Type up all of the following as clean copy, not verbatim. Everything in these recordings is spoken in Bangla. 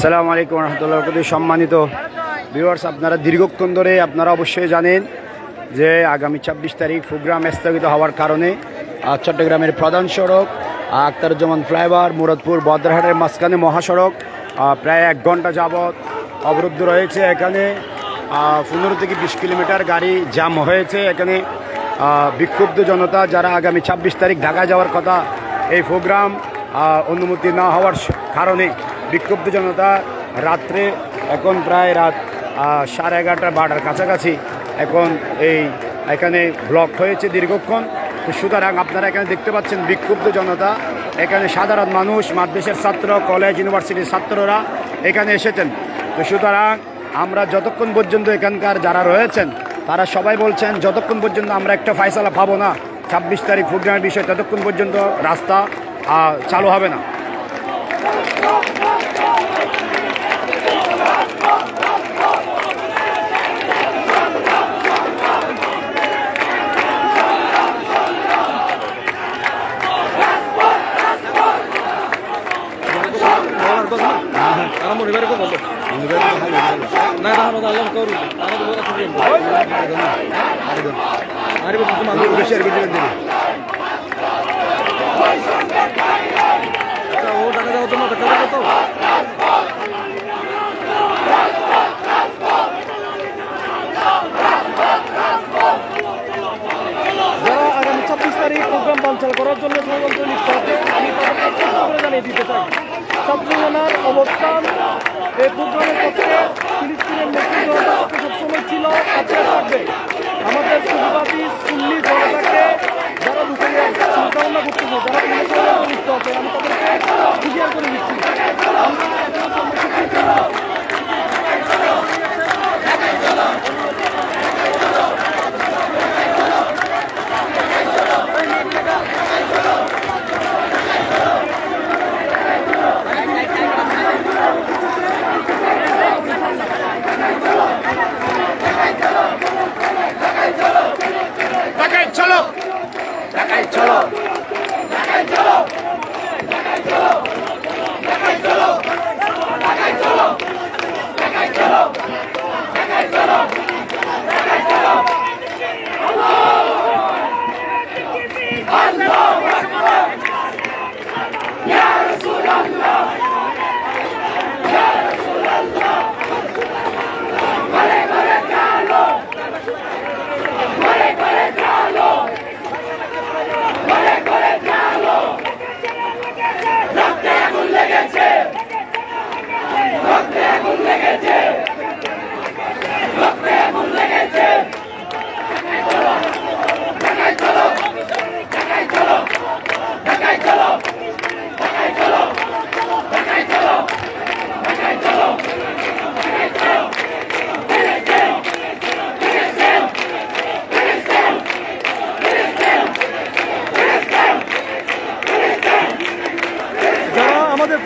আসসালামু আলাইকুম রহমতুল্লাহ। সম্মানিত ভিউয়ার্স, আপনারা দীর্ঘক্ষণ ধরে আপনারা অবশ্যই জানেন যে আগামী ২৬ তারিখ প্রোগ্রাম স্থগিত হওয়ার কারণে চট্টগ্রামের প্রধান সড়ক আখতারুজ্জামান ফ্লাইওভার মুরাদপুর বদ্রাহাটের মাঝখানে মহাসড়ক প্রায় ১ ঘন্টা যাবৎ অবরুদ্ধ রয়েছে। এখানে ১৫ থেকে ২০ কিলোমিটার গাড়ি জ্যাম হয়েছে। এখানে বিক্ষুব্ধ জনতা যারা আগামী ২৬ তারিখ ঢাকা যাওয়ার কথা, এই প্রোগ্রাম অনুমতি না হওয়ার কারণে বিক্ষুব্ধ জনতা রাত্রে এখন প্রায় রাত 11:30-12টার কাছাকাছি এখন এখানে ব্লক হয়েছে দীর্ঘক্ষণ। তো সুতরাং আপনারা এখানে দেখতে পাচ্ছেন বিক্ষুব্ধ জনতা, এখানে সাধারণ মানুষ, মাদ্রাসার ছাত্র, কলেজ ইউনিভার্সিটির ছাত্ররা এখানে এসেছেন। তো সুতরাং আমরা যতক্ষণ পর্যন্ত এখানকার যারা রয়েছেন তারা সবাই বলছেন যতক্ষণ পর্যন্ত আমরা একটা ফয়সালা পাবো না ২৬ তারিখ প্রোগ্রামের বিষয়, ততক্ষণ পর্যন্ত রাস্তা চালু হবে না। আগামী ২৬ তারিখ প্রোগ্রাম বানচাল করার জন্য ষড়যন্ত্র লিপ্ত আছে, আমি তাদেরকে স্পষ্ট করে জানিয়ে দিতে চাই ছাত্রজনার অবস্থান এই প্রোগ্রামের পক্ষে ফিলিস্তিনের মুসলিম জনতার পক্ষে সবসময় ছিল, কাছে থাকবে। আমাদের সুবিবাদী সুন্নি জনতাকে যারা লুকিয়ে চিন্তাভাবনা করতেছে, যারা ষড়যন্ত্র লিপ্ত আছে, আমি তাদেরকে ক্লিয়ার করে দিচ্ছি।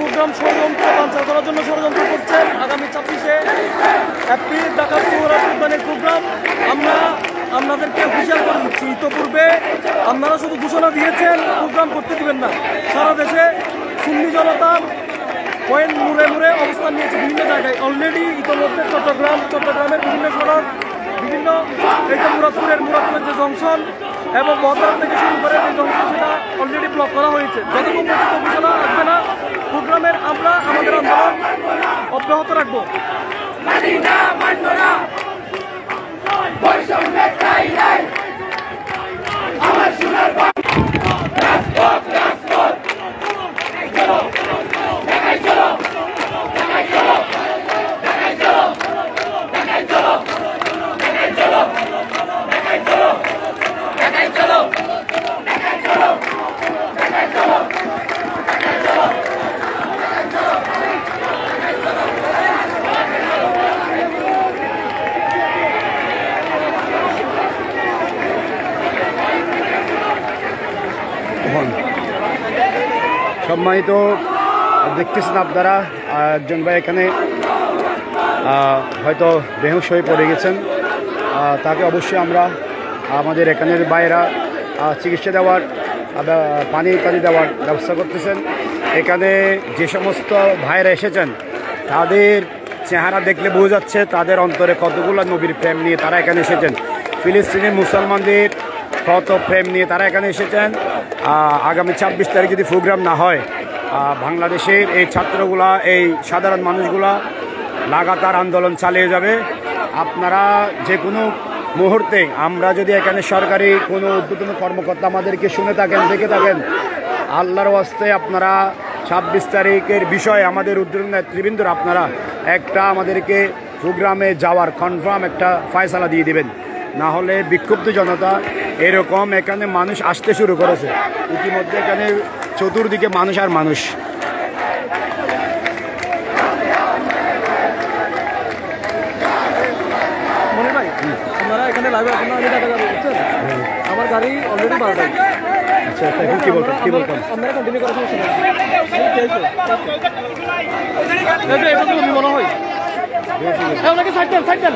প্রোগ্রাম ষড়যন্ত্র বানচাল করার জন্য ষড়যন্ত্র করছেন। আগামী ২৬শে এপ্রিল ঢাকা সুরাট উদ্যানের প্রোগ্রাম আমরা আপনাদেরকে হুঁশিয়ার করে দিচ্ছি, ইতোপূর্বে আপনারা শুধু ঘোষণা দিয়েছেন প্রোগ্রাম করতে দিবেন না। সারা দেশে সুন্নি জনতা পয়েন্ট মুড়ে মুড়ে অবস্থান নিয়েছে বিভিন্ন জায়গায়। অলরেডি ইতোমধ্যে চট্টগ্রামের বিভিন্ন সড়ক, বিভিন্ন এইটা মুরাদপুরের যে জংশন এবং বদরাম থেকে শুরু করে যে জংশন, সেটা অলরেডি ব্লক করা হয়েছে। যতক্ষণ পর্যন্ত ঘোষণা আসবে না প্রোগ্রামের আমরা আমাদের আন্দোলন অব্যাহত রাখবো। সম্মানিত দেখতেছেন আপনারা, একজন ভাই এখানে হয়তো বেহুশ হয়ে পড়ে গেছেন। তাকে অবশ্যই আমরা আমাদের এখানের বাইরা চিকিৎসা দেওয়ার পানি ইত্যাদি দেওয়ার ব্যবস্থা করতেছেন। এখানে যে সমস্ত ভাইরা এসেছেন তাদের চেহারা দেখলে বোঝা যাচ্ছে তাদের অন্তরে কতগুলো নবীর প্রেম নিয়ে তারা এখানে এসেছেন। ফিলিস্তিনের মুসলমানদের কত প্রেম নিয়ে তারা এখানে এসেছেন। আগামী 26 তারিখ যদি প্রোগ্রাম না হয়, বাংলাদেশের এই ছাত্রগুলা, এই সাধারণ মানুষগুলা লাগাতার আন্দোলন চালিয়ে যাবে। আপনারা যে কোনো মুহূর্তে, আমরা যদি এখানে সরকারি কোনো উদ্বোধন কর্মকর্তা আমাদেরকে শুনে থাকেন, দেখে থাকেন, আল্লাহর ওয়াস্তে আপনারা 26 তারিখের বিষয়ে আমাদের উদ্বোধন নেতৃবৃন্দরা আপনারা একটা আমাদেরকে প্রোগ্রামে যাওয়ার কনফার্ম একটা ফয়সালা দিয়ে দেবেন। না হলে বিক্ষুব্ধ জনতা এরকম এখানে মানুষ আসতে শুরু করেছে। ইতিমধ্যে এখানে চতুর্দিকে মানুষ আর মানুষ। মনে ভাই, আপনারা এখানে লাইভে আসেন না, আমি দেখা যাবে, বুঝছেন? আমার গাড়ি অলরেডি 12টায়। আচ্ছা, এখন কি বলতেন? আপনারা কন্টিনিউ করার সমস্যা নেই। এটা তো মনে হয় আপনাকে সাইড দেন।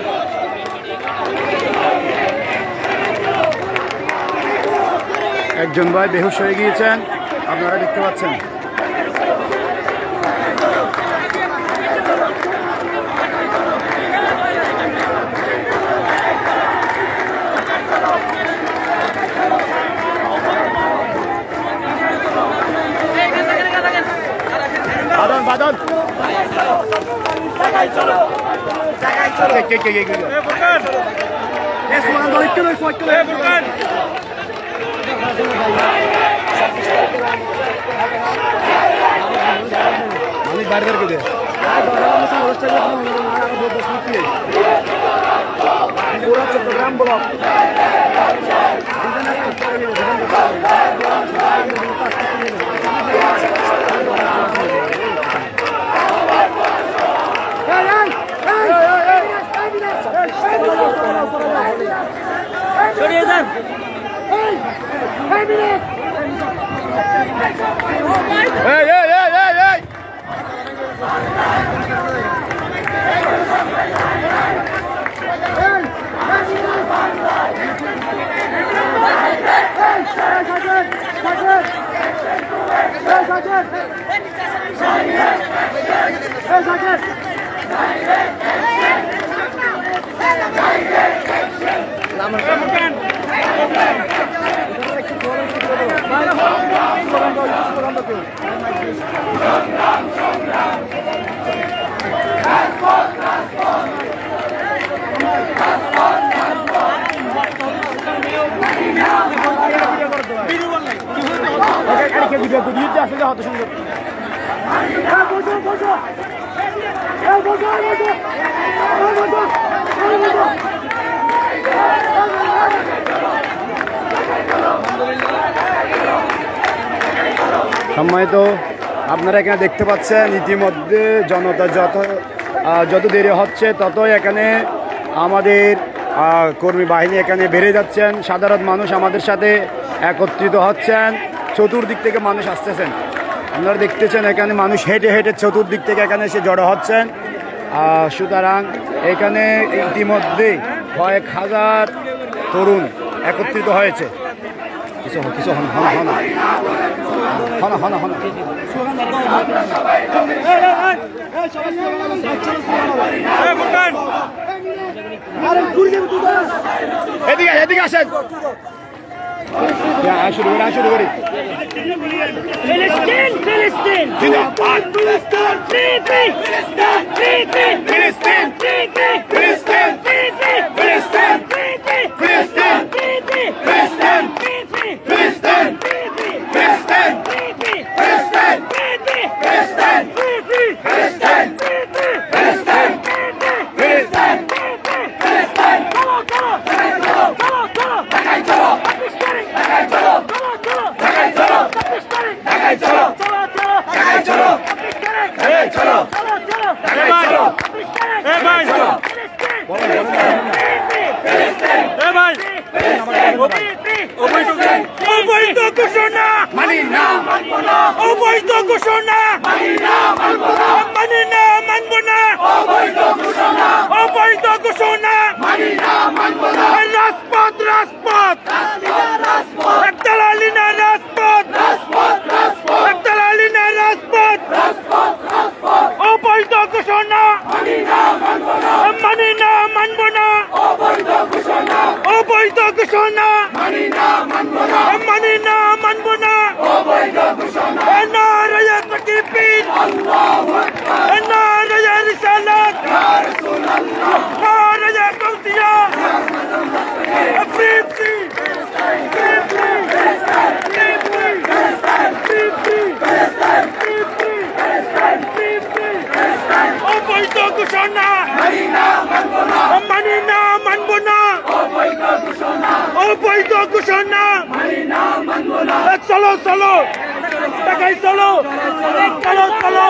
একজন ভাই বেহুশ হয়ে গিয়েছেন, আপনারা দেখতে পাচ্ছেন। বাদন আমি বাইরে করে দে পুরো চট্টগ্রাম ব্লক সম্মানিত আপনারা এখানে দেখতে পাচ্ছেন, ইতিমধ্যে জনতা যত দেরি হচ্ছে ততই এখানে আমাদের কর্মী বাহিনী এখানে বেড়ে যাচ্ছেন। সাধারণ মানুষ আমাদের সাথে একত্রিত হচ্ছেন, চতুর্দিক থেকে মানুষ আসতেছেন। আপনারা দেখতেছেন এখানে মানুষ হেঁটে হেঁটে চতুর্দিক থেকে এখানে এসে জড়ো হচ্ছেন। সুতরাং এখানে ইতিমধ্যে কয়েক হাজার তরুণ একত্রিত হয়েছে। কিছু এদিকে আসেন, শুরু করি। অবৈধ ঘোষণা মানি না, অবৈধ ঘোষণা মানি না, মানি না, মানব না, অবৈধ ঘোষণা, অবৈধ ঘোষণা মানি না, মানব না। রাজপথ, রাজপথ, একতালালি না, রাজপথ, একতালালি না, রাজপথ, অবৈধ ঘোষণা। ঘোষণা মানি না মানব না অবৈধ ঘোষণা মানি না মানব না নারায়ে তাকবীর আল্লাহু আকবার নারায়ে রিসালাত ইয়া রাসূলুল্লাহ নারায়ে গাউসিয়া অবৈধ ঘোষণা মানি না মানব না অবৈধ ঘোষণা চলো চলো টাকাই চলো চলো চলো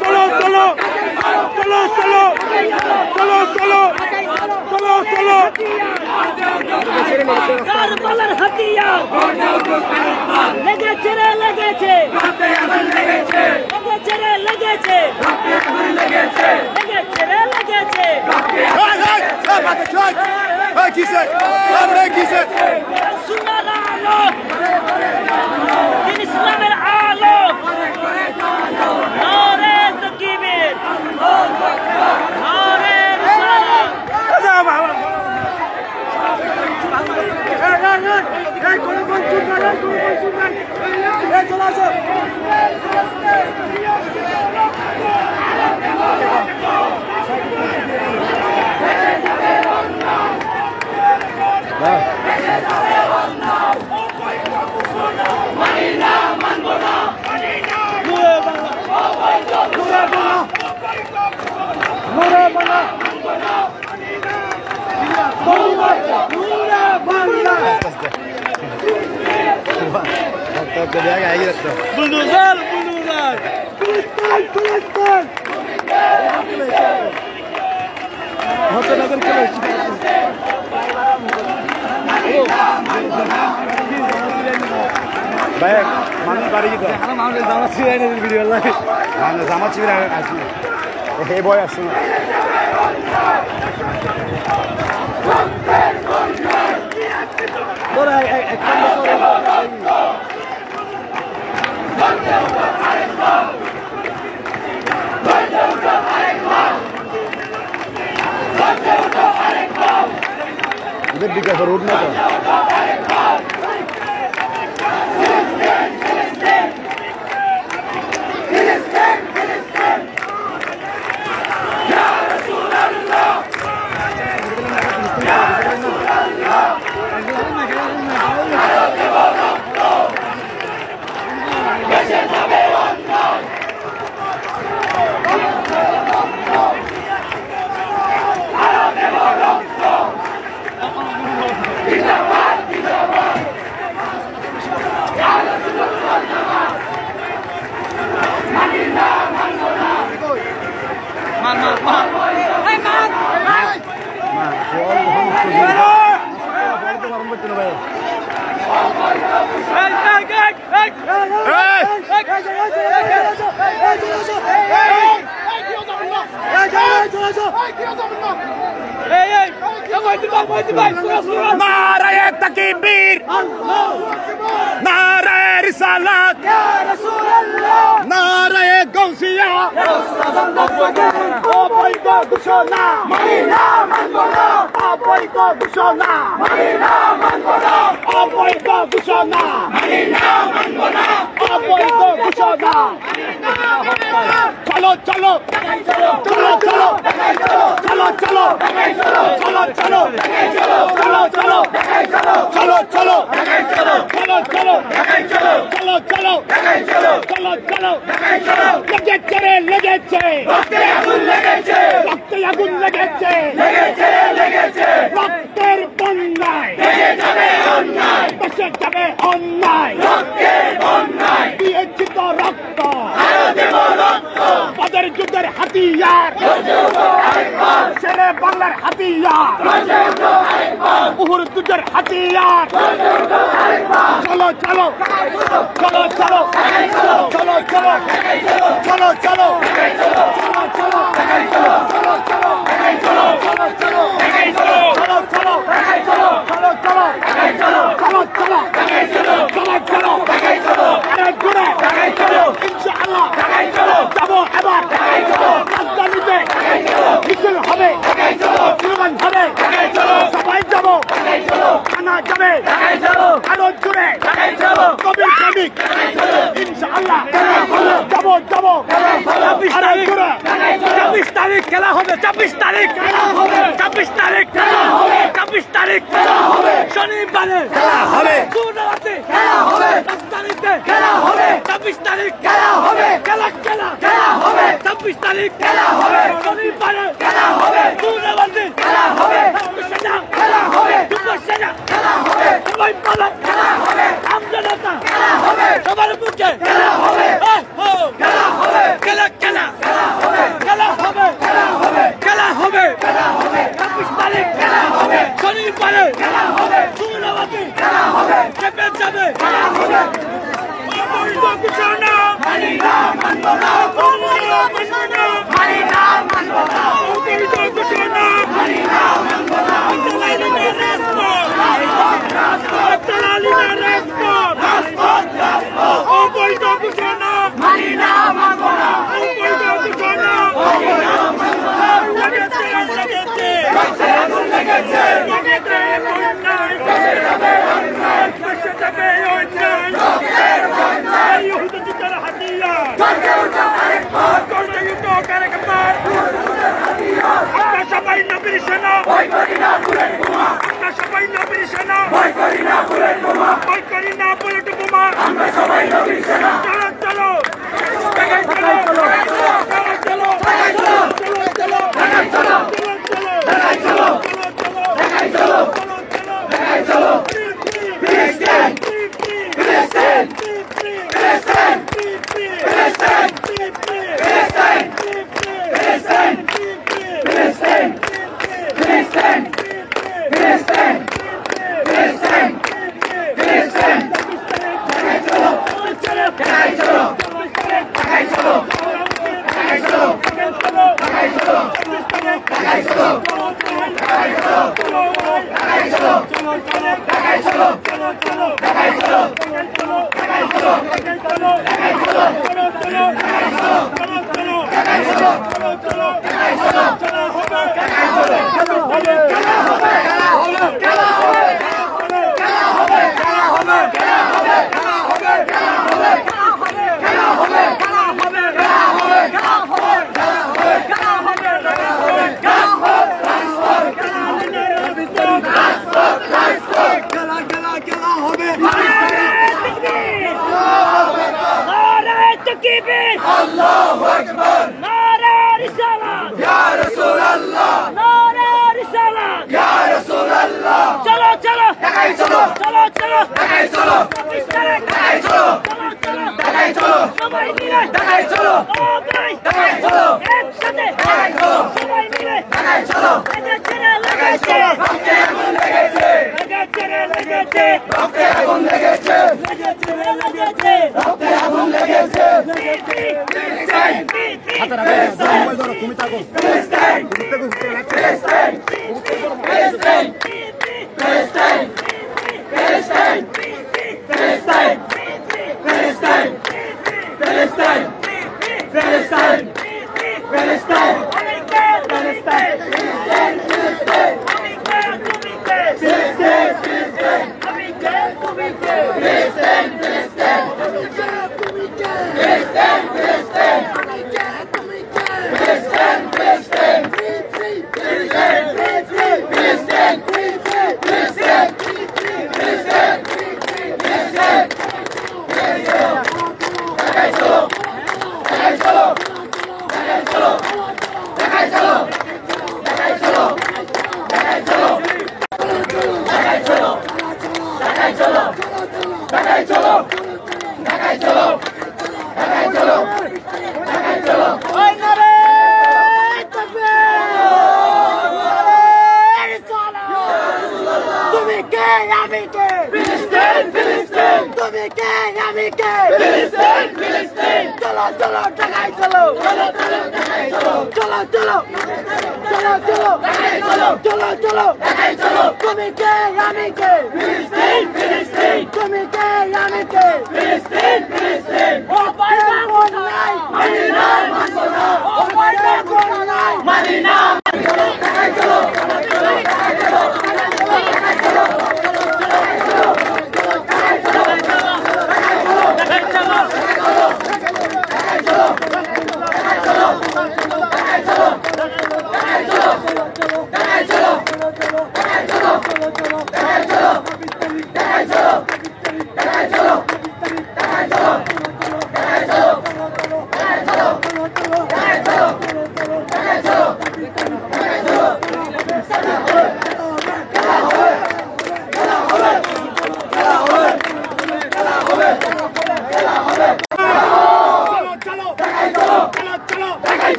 চলো চলো চলো চলো চলো চলো চলো চলো কারবালার হাতিয়ার লেগেছে রে লেগেছে লেগেছে রে লেগেছে লেগেছে রে লেগেছে সোনার আলো দিন ইসলামের আলো নারে তাকবীর নারে রিসালাত বুলডোজার বুলডোজার পুলিশ হতনগর চলে ভাই মানুষ বাড়ি যেত মানুষের জামা ছিঁড়ে এনে ভিডিও লাগে মানুষ জামা ছিঁড়ে আসি এই বয় আসছে না তোরা একটা इधर दिखा सर रोड में तो नाराये तकबीर नाराये रिसालत या रसूलुल्लाह नाराये गाउसिया অবৈধ ঘোষণা মানি না মানব না অবৈধ ঘোষণা মানি না মানব না অবৈধ ঘোষণা মানি না মানব না অবৈধ ঘোষণা চলো চলো চলো চলো চলো চলো চলো চলো চলো চলো চলো চলো চলো চলো চলো চলো চলো চলো চলো লেগেছে রে লেগেছে রক্তে আগুন লেগেছে রক্তে আগুন লেগেছে লেগেছে লেগেছে রক্তের বন্যায় বেঁচে যাবে অন্যায় বেঁচে যাবে অন্যায় রক্তের বন্যায় দিয়েছি তো রক্ত আরো দেব রক্ত বদর যুদ্ধের হাতিয়ার শেরে বাংলার হাতিয়ার উহুর যুদ্ধের হাতিয়ার চলো চলো চলো চলো চলো চলো চলো চলো ইনশাআল্লাহ যাবো এবার তারিখ ইনশাআল্লাহ যাবো 26 তারিখ 26 তারিখ খেলা হবে 26 তারিখ 26 তারিখ 26 তারিখ শনিবারে খেলা হবে সুনাওয়াতে খেলা হবে 10 তারিখে খেলা হবে 26 তারিখ খেলা হবে খেলা হবে 26 তারিখ খেলা হবে শনিবারে খেলা হবে সুনাওয়াতে খেলা হবে খেলা হবে দুপুরবেলা খেলা হবে সবাই পালা খেলা হবে আমজনতা খেলা হবে সবার মুখে খেলা হবে খেলা হবে খেলা হবে খেলা হবে খেলা হবে 26 তারিখ খেলা হবে শনিবারে খেলা হবে সুনাওয়াতে খেলা হবে চেপে যাবে খেলা হবে অবৈধ ঘোষণা মানি না মানব না মানি না মানব না অবৈধ ঘোষণা মানি না মানব না অবৈধ ঘোষণা মানি না মানব না অবৈধ ঘোষণা মানি না মানব না সবাই নবীর সেনা ভয় করি না বুলেট বোমা আমরা সবাই নবীর সেনা ভয় করি না বুলেট বোমা ভয় করি না বুলেট বোমা আমরা সবাই নবীর সেনা চলো চলো চলো Allahu Akbar Nara Risalat Ya Rasulullah Nara Risalat Ya Rasulullah Chalo chalo Takai chalo chalo chalo Takai chalo Takai chalo Takai chalo সবাই মিলে Takai chalo সবাই Takai chalo একসাথে Takai chalo সবাই মিলে Takai chalo Takai chalo রক্তে আগুন লেগেছে রক্তে আগুন লেগেছে রক্তে আগুন লেগেছে তুমি থাকো Palestine Palestine Palestine Palestine Palestine Palestine Palestine Palestine Palestine Palestine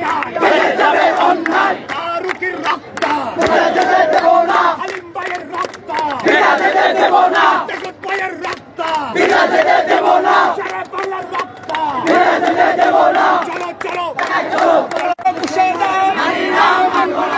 অন্যায় বেড়ে যাবে অন্যায় ফারুকের রক্ত বেড়ে যেতে দেব না আলিম ভাইয়ের রক্ত বেড়ে যেতে দেব না তেজত ভাইয়ের রক্ত বেড়ে যেতে দেব না সারা বাংলার রক্ত বেড়ে যেতে দেব না চলো চলো চলো ঘোষণা মানি না মানব না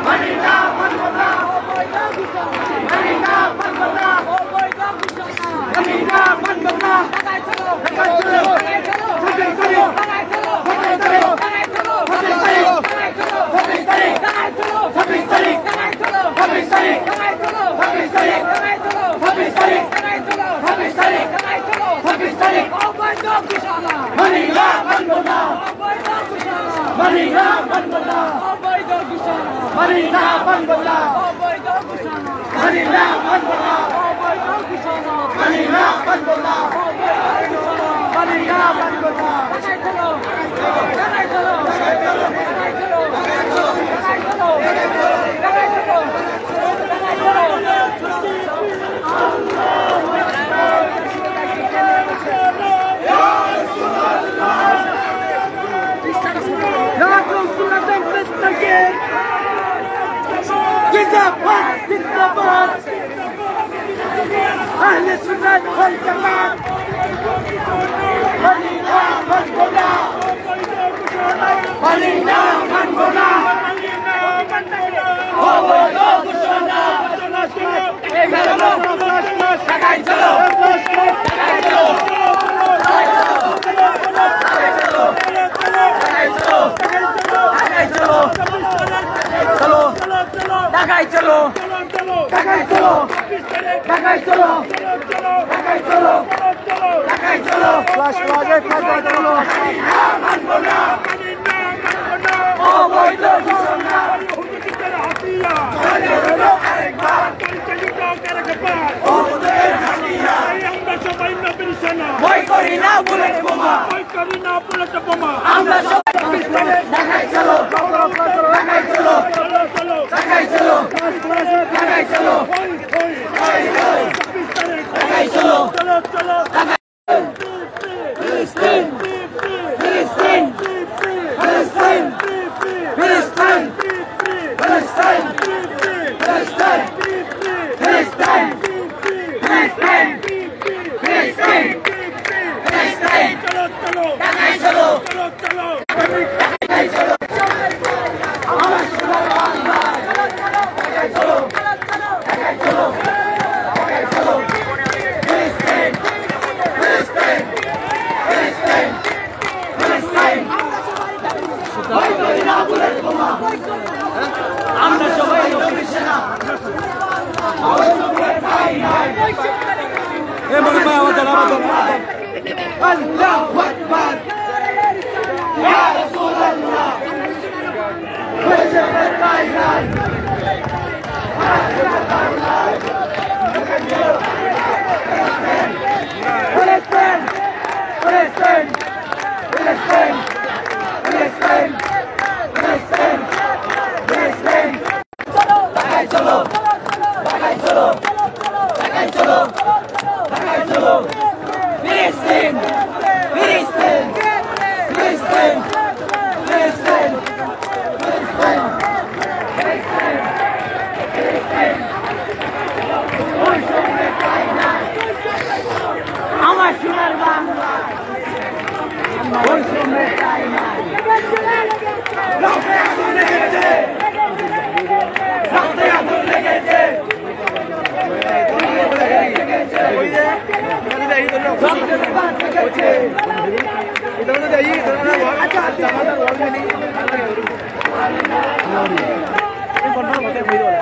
মানি না মানব না অবৈধ ঘোষণা অবৈধ ঘোষণা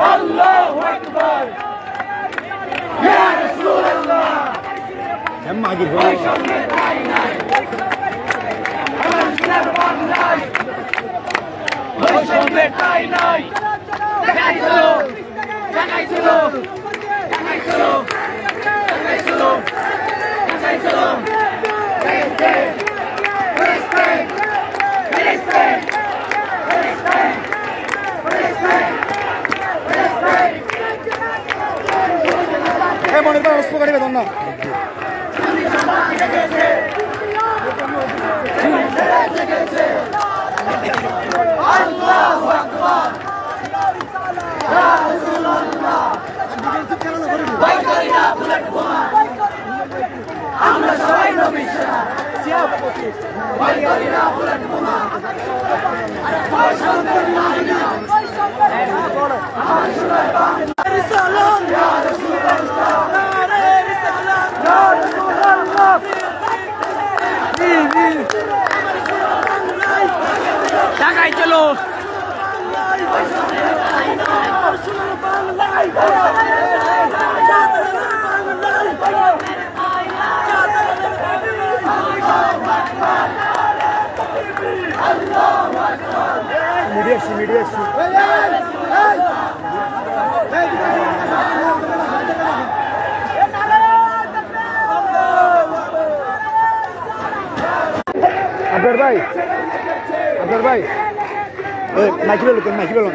আল্লাহু আকবার ইয়া রাসূলুল্লাহ বৈষম্যের ঠাঁই নাই বৈষম্যের ঠাঁই নাই দেখাই চলো দেখাই চলো দেখাই চলো দেখাই চলো দেখাই চলো মনে করেন অস্প করে বেতন না আল্লাহু আকবার ইয়া রাসূলুল্লাহ বাইকারিনা বুলেট বোমা আমরা সবাই নবী সেনা বাইকারিনা বুলেট বোমা বৈষম্যের ঠাঁই নাই আমার সোনার বাংলা রিসালাত ইয়া রাসূলুল্লাহ নারে রিসালাত ইয়া রাসূলুল্লাহ ঢাকায় চলো আপনার ভাই মাইকি বলুন